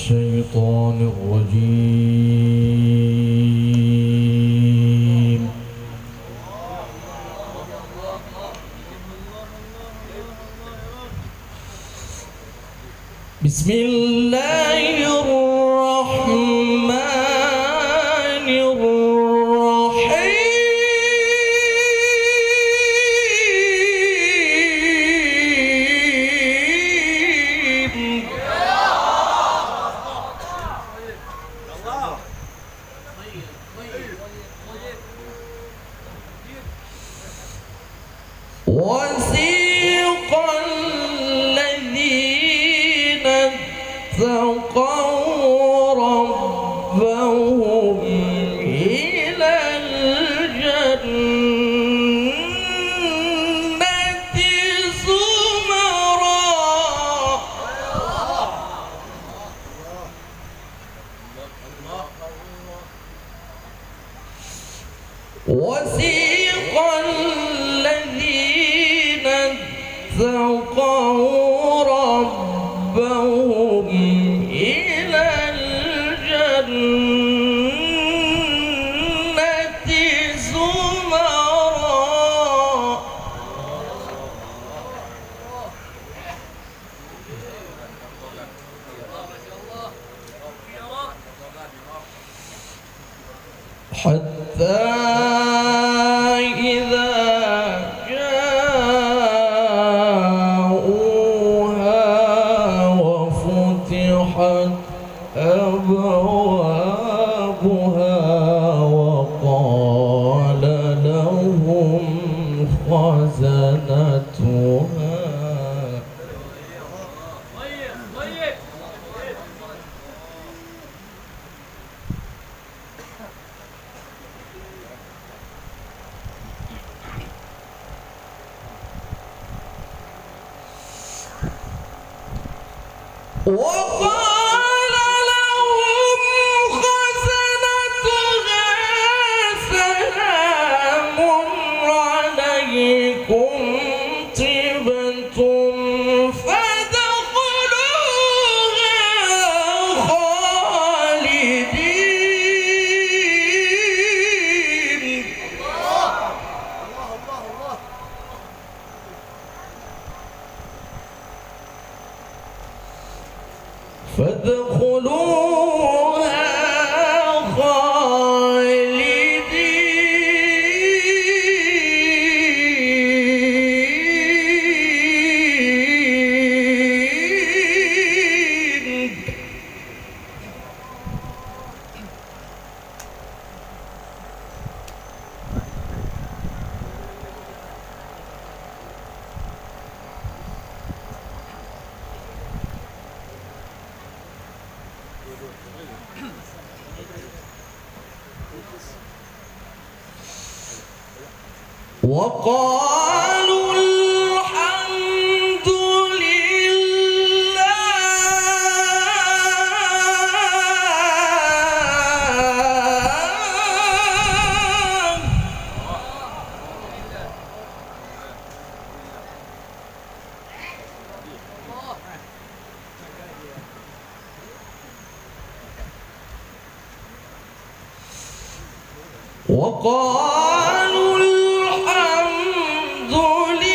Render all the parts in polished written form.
الشيطان الرجيم. بسم الله الرحمن الرحيم. وسيق الذين اتقوا ربهم إلى الجنة زمرا وسيق الذين اتقوا ربهم إلى الجنة زمرا حتى إذا جاءوها وفتحت أبوابها وقال لهم خزنتها وقال لهم خزنتها سلام عليكم طبتم فادخلوها خالدين. فادخلوها خالدين. وقالوا الحمد لله وقالوا الحمد لله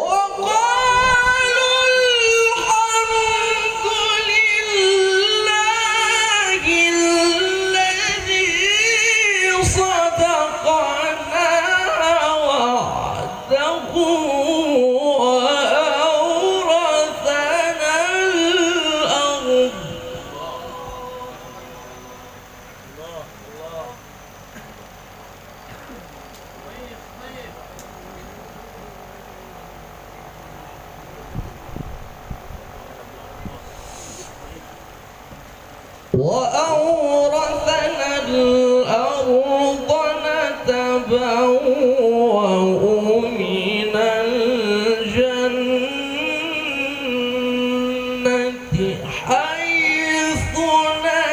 وقالوا الحمد لله الذي صدقنا وعده وأورثنا الأرض. وأورثنا الأرض نتبوأ